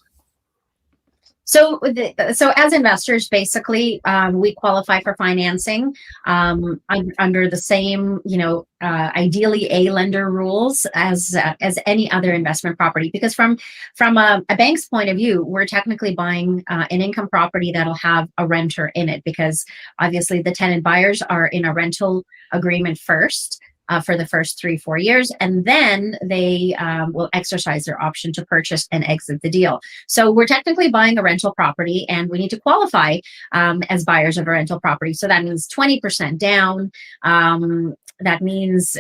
So as investors, basically, we qualify for financing under the same, ideally A lender rules as any other investment property. Because from a bank's point of view, we're technically buying an income property that'll have a renter in it, because obviously the tenant buyers are in a rental agreement first. For the first 3-4 years, and then they will exercise their option to purchase and exit the deal. So we're technically buying a rental property, and we need to qualify as buyers of a rental property. So that means 20% down. That means,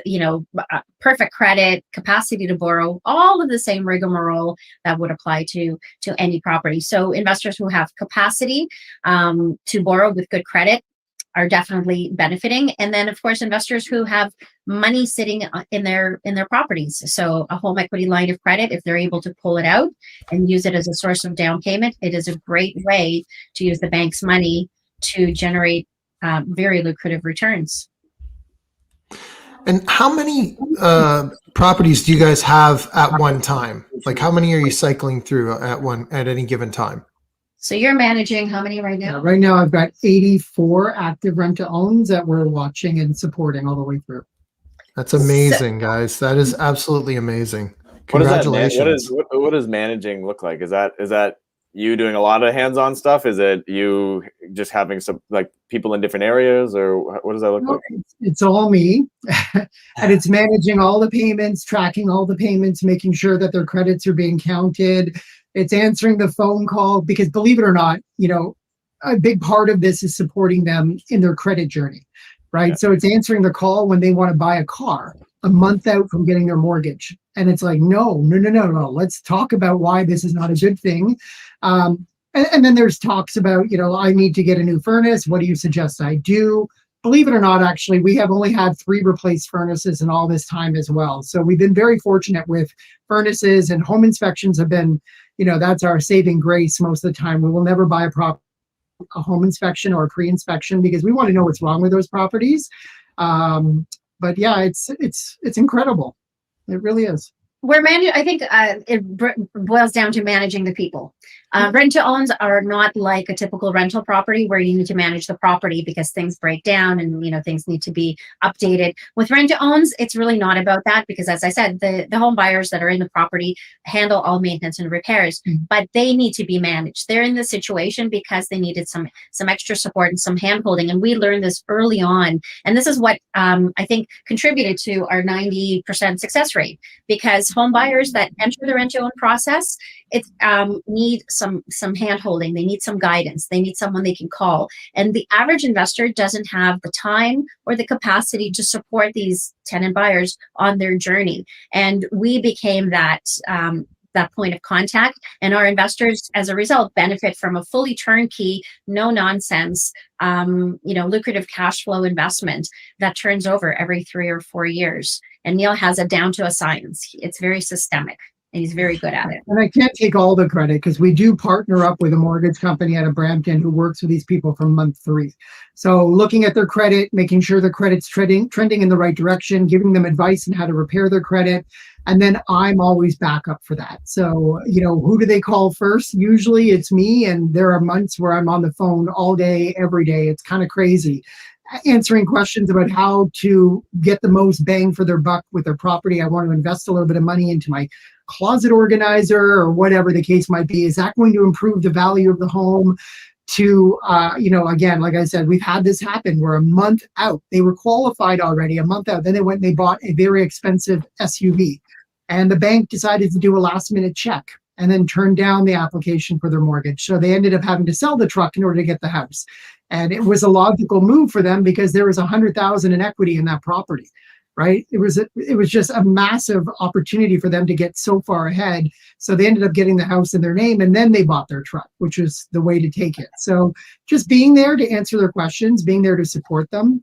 perfect credit, capacity to borrow, all of the same rigmarole that would apply to any property. So investors who have capacity to borrow with good credit are definitely benefiting. And then of course, investors who have money sitting in their properties. So a home equity line of credit, if they're able to pull it out and use it as a source of down payment, it is a great way to use the bank's money to generate very lucrative returns. And how many properties do you guys have at one time? Like how many are you cycling through at any given time? So you're managing how many right now? Right now, I've got 84 active rent-to-owns that we're watching and supporting all the way through. That's amazing, guys. That is absolutely amazing. Congratulations. What does managing look like? Is that you doing a lot of hands-on stuff? Is it you just having some people in different areas, or what does that look like? It's all me, and it's managing all the payments, tracking all the payments, making sure that their credits are being counted. It's answering the phone call, because believe it or not, a big part of this is supporting them in their credit journey, right? Yeah. So it's answering the call when they want to buy a car a month out from getting their mortgage. And it's like, no. Let's talk about why this is not a good thing. And then there's talks about, I need to get a new furnace. What do you suggest I do? Believe it or not, actually, we have only had 3 replaced furnaces in all this time as well. So we've been very fortunate with furnaces, and home inspections have been, that's our saving grace most of the time. We will never buy a home inspection or a pre-inspection because we want to know what's wrong with those properties. But yeah, it's incredible. It really is. I think it boils down to managing the people. Rent-to-owns are not like a typical rental property where you need to manage the property because things break down and things need to be updated. With rent-to-owns, it's really not about that, because as I said, the home buyers that are in the property handle all maintenance and repairs, but they need to be managed. They're in this situation because they needed some extra support and some hand-holding, and we learned this early on. And this is what I think contributed to our 90% success rate, because home buyers that enter the rent-to-own process, need some hand-holding. They need some guidance. They need someone they can call. And the average investor doesn't have the time or the capacity to support these tenant buyers on their journey. And we became that point of contact, and our investors, as a result, benefit from a fully turnkey, no nonsense, lucrative cash flow investment that turns over every 3 or 4 years. And Neil has it down to a science. It's very systemic, and he's very good at it. And I can't take all the credit, because we do partner up with a mortgage company out of Brampton who works with these people from month 3. So looking at their credit, making sure their credit's trending in the right direction, giving them advice on how to repair their credit. And then I'm always back up for that. So, who do they call first? Usually it's me. And there are months where I'm on the phone all day, every day. It's kind of crazy, answering questions about how to get the most bang for their buck with their property. I want to invest a little bit of money into my closet organizer or whatever the case might be. Is that going to improve the value of the home? to, again, like I said, we've had this happen. We're a month out. They were qualified already a month out. Then they went and they bought a very expensive SUV. And the bank decided to do a last minute check and then turned down the application for their mortgage. So they ended up having to sell the truck in order to get the house. And it was a logical move for them because there was $100,000 in equity in that property, right? It was just a massive opportunity for them to get so far ahead. So they ended up getting the house in their name, and then they bought their truck, which was the way to take it. So just being there to answer their questions, being there to support them.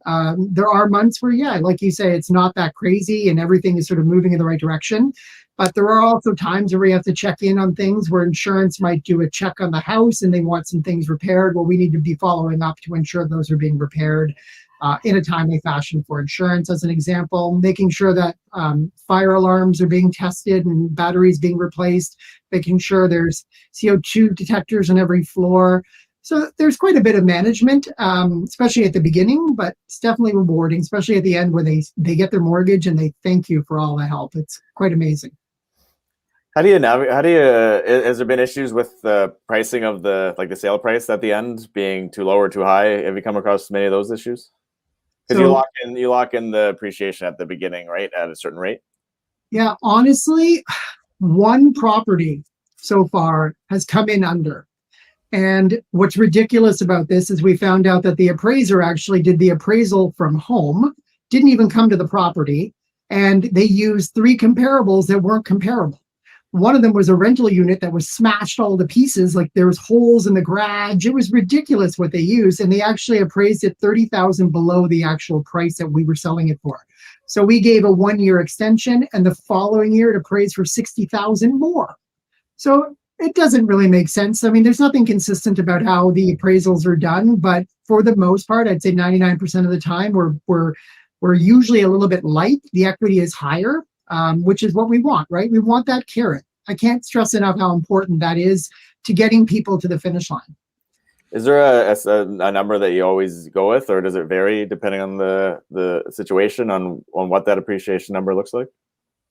There are months where, yeah, like you say, it's not that crazy and everything is sort of moving in the right direction. But there are also times where we have to check in on things where insurance might do a check on the house and they want some things repaired. Well, we need to be following up to ensure those are being repaired in a timely fashion for insurance, as an example, making sure that fire alarms are being tested and batteries being replaced, making sure there's CO2 detectors on every floor. So there's quite a bit of management, especially at the beginning, but it's definitely rewarding, especially at the end where they get their mortgage and they thank you for all the help. It's quite amazing. How do you has there been issues with the pricing of the sale price at the end being too low or too high? Have you come across many of those issues? Because you lock in the appreciation at the beginning, right? At a certain rate. Yeah, honestly, one property so far has come in under. And what's ridiculous about this is we found out that the appraiser actually did the appraisal from home, didn't even come to the property, and they used 3 comparables that weren't comparable. One of them was a rental unit that was smashed all to pieces, like there was holes in the garage. It was ridiculous what they used, and they actually appraised it $30,000 below the actual price that we were selling it for. So we gave a 1-year extension, and the following year it appraised for $60,000 more. So it doesn't really make sense. I mean, there's nothing consistent about how the appraisals are done, but for the most part, I'd say 99% of the time, we're usually a little bit light. The equity is higher. Which is what we want, right? We want that carrot. I can't stress enough how important that is to getting people to the finish line. Is there a number that you always go with, or does it vary depending on the situation on what that appreciation number looks like?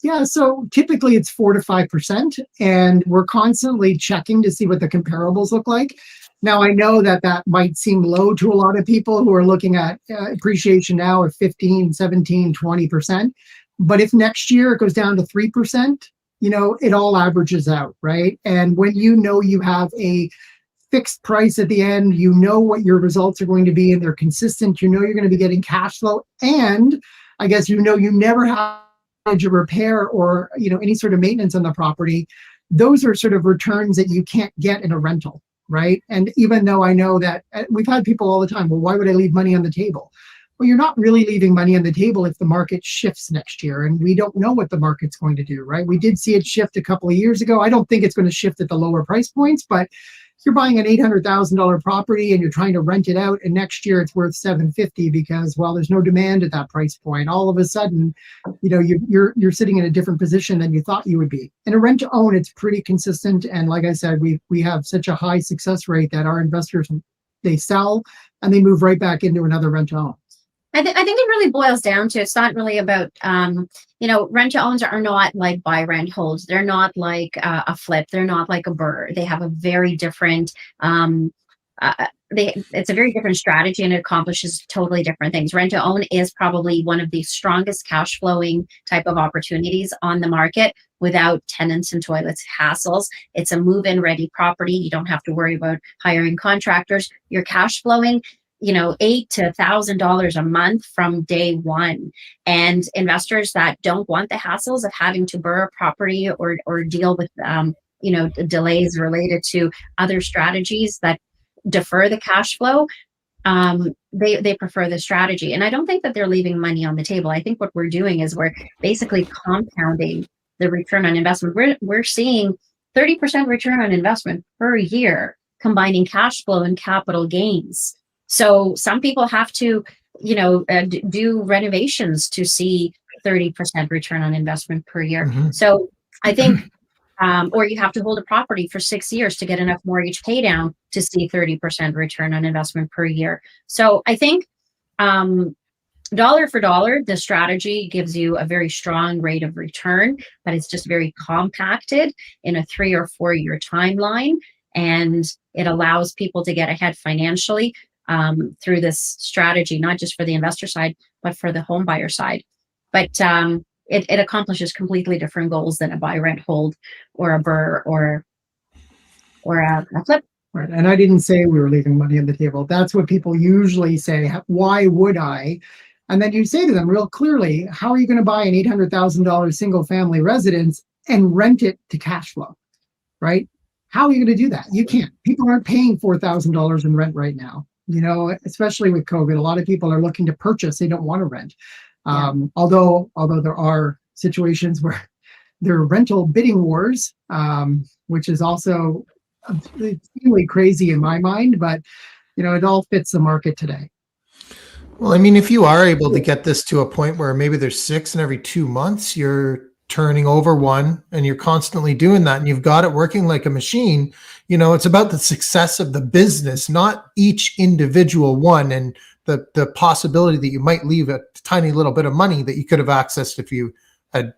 Yeah, so typically it's 4 to 5%, and we're constantly checking to see what the comparables look like. Now, I know that might seem low to a lot of people who are looking at appreciation now of 15, 17, 20%. But if next year it goes down to 3%, it all averages out, right? And when you have a fixed price at the end, you know what your results are going to be and they're consistent, you're going to be getting cash flow. And I guess you never have a repair or any sort of maintenance on the property. Those are sort of returns that you can't get in a rental, right? And even though I know that we've had people all the time, well, why would I leave money on the table? Well, you're not really leaving money on the table if the market shifts next year, and we don't know what the market's going to do, right? We did see it shift a couple of years ago. I don't think it's going to shift at the lower price points, but you're buying an $800,000 property and you're trying to rent it out, and next year it's worth $750 because, well, there's no demand at that price point. All of a sudden, you're sitting in a different position than you thought you would be. In a rent to own, it's pretty consistent, and like I said, we have such a high success rate that our investors, they sell and they move right back into another rent to own. I think it really boils down to, it's not really about, rent to owns are not like buy, rent, holds. They're not like a flip. They're not like a BREI. They have a very different, it's a very different strategy, and it accomplishes totally different things. Rent to own is probably one of the strongest cash flowing type of opportunities on the market without tenants and toilets hassles. It's a move-in ready property. You don't have to worry about hiring contractors. You're cash flowing $8,000 to $1,000 a month from day one. And investors that don't want the hassles of having to BREI a property or deal with delays related to other strategies that defer the cash flow, they prefer the strategy. And I don't think that they're leaving money on the table. I think what we're doing is we're basically compounding the return on investment. We're seeing 30% return on investment per year, combining cash flow and capital gains. So some people have to, do renovations to see 30% return on investment per year. Mm-hmm. So I think, or you have to hold a property for 6 years to get enough mortgage pay down to see 30% return on investment per year. So I think dollar for dollar, the strategy gives you a very strong rate of return, but it's just very compacted in a 3 or 4 year timeline. And it allows people to get ahead financially through this strategy, not just for the investor side, but for the home buyer side. But it accomplishes completely different goals than a buy, rent, hold, or a BREI or a flip. Right. And I didn't say we were leaving money on the table. That's what people usually say. Why would I? And then you say to them real clearly, how are you going to buy an $800,000 single family residence and rent it to cash flow? Right? How are you going to do that? You can't. People aren't paying $4,000 in rent right now. You know, especially with COVID, a lot of people are looking to purchase. They don't want to rent. Although there are situations where there are rental bidding wars, which is also extremely crazy in my mind, but you know, it all fits the market today. Well, I mean, if you are able to get this to a point where maybe there's 6 and every 2 months you're turning over one and you're constantly doing that and you've got it working like a machine, you know, it's about the success of the business, not each individual one and the possibility that you might leave a tiny little bit of money that you could have accessed if you had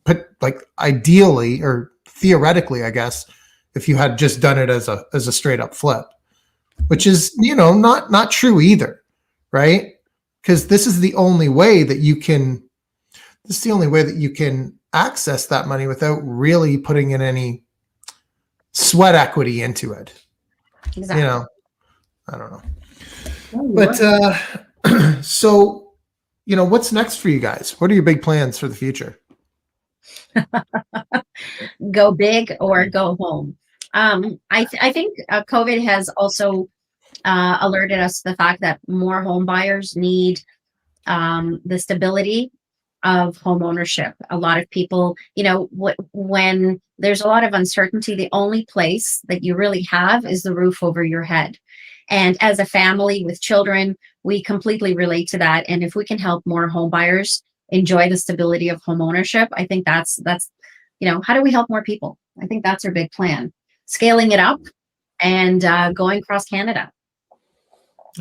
put, like, ideally or theoretically, I guess, if you had just done it as a straight up flip, which is, you know, not true either, right? Because this is the only way that you can access that money without really putting in any sweat equity into it. Exactly. You know, I don't know. But so, you know, what's next for you guys? What are your big plans for the future? Go big or go home. I think COVID has also alerted us to the fact that more home buyers need the stability of home ownership. A lot of people, you know, when there's a lot of uncertainty, the only place that you really have is the roof over your head. And as a family with children, we completely relate to that. And if we can help more home buyers enjoy the stability of home ownership, I think that's, you know, how do we help more people? I think that's our big plan. Scaling it up and going across Canada.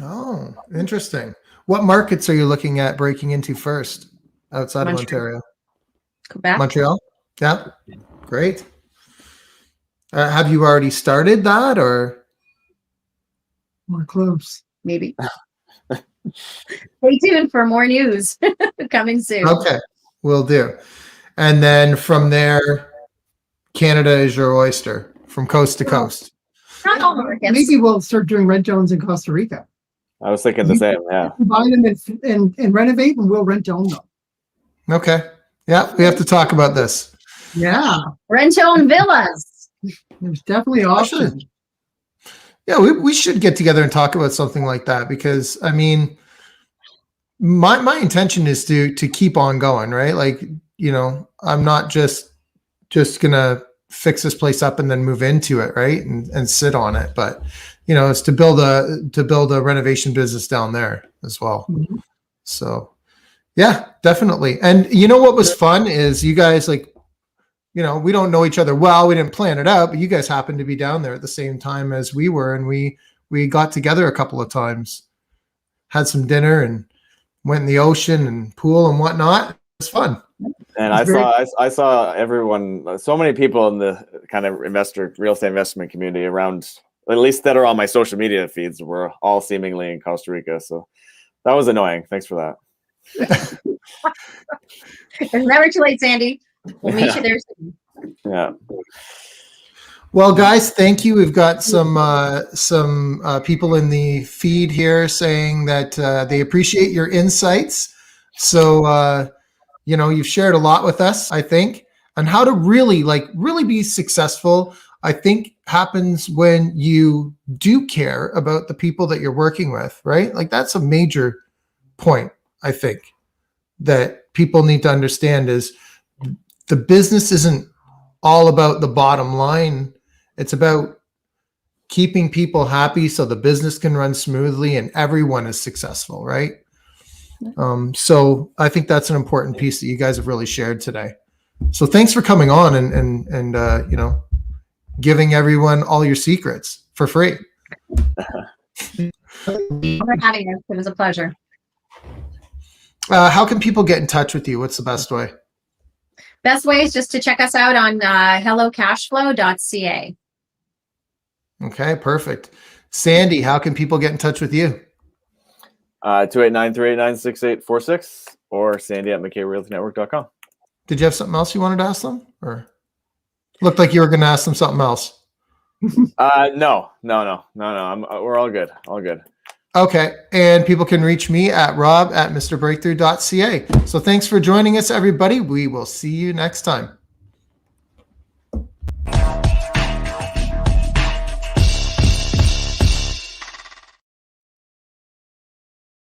Oh, interesting. What markets are you looking at breaking into first outside of Ontario? Quebec. Montreal? Yeah, great. Have you already started that or? We're close. Maybe. Stay tuned for more news coming soon. Okay, will do. And then from there, Canada is your oyster from coast to coast. Not all markets. Maybe we'll start doing rent owns in Costa Rica. I was thinking the same. Yeah. Buy them and renovate, and we'll rent own them. Okay. Yeah, we have to talk about this. Yeah, Rent own villas. there's definitely options. Yeah, we should get together and talk about something like that because, I mean, my intention is to keep on going, right? Like, you know, I'm not just gonna fix this place up and then move into it, right? And sit on it, but you know, it's to build a renovation business down there as well. Mm-hmm. So yeah, definitely. And you know what was fun is you guys, like, you know, we don't know each other well, we didn't plan it out, but you guys happened to be down there at the same time as we were, and we got together a couple of times, had some dinner and went in the ocean and pool and whatnot. It was fun. And I saw everyone, so many people in the kind of real estate investment community around, at least that are on my social media feeds, were all seemingly in Costa Rica. So that was annoying. Thanks for that. It's never too late, Sandy. We'll meet you there soon. Yeah. Well, guys, thank you. We've got some people in the feed here saying that they appreciate your insights. So, you know, you've shared a lot with us, I think, on how to really be successful. I think happens when you do care about the people that you're working with, right? Like, that's a major point, I think, that people need to understand is the business isn't all about the bottom line. It's about keeping people happy so the business can run smoothly and everyone is successful, right? So I think that's an important piece that you guys have really shared today. So thanks for coming on and you know, giving everyone all your secrets for free. Thanks for having us. It was a pleasure. How can people get in touch with you? What's the best way? Best way is just to check us out on hellocashflow.ca. Okay, perfect. Sandy, how can people get in touch with you? 289-389-6846 or sandy@mckayrealtynetwork.com. Did you have something else you wanted to ask them, or looked like you were going to ask them something else? No. We're all good. All good. Okay. And people can reach me at rob@mrbreakthrough.ca. So thanks for joining us, everybody. We will see you next time.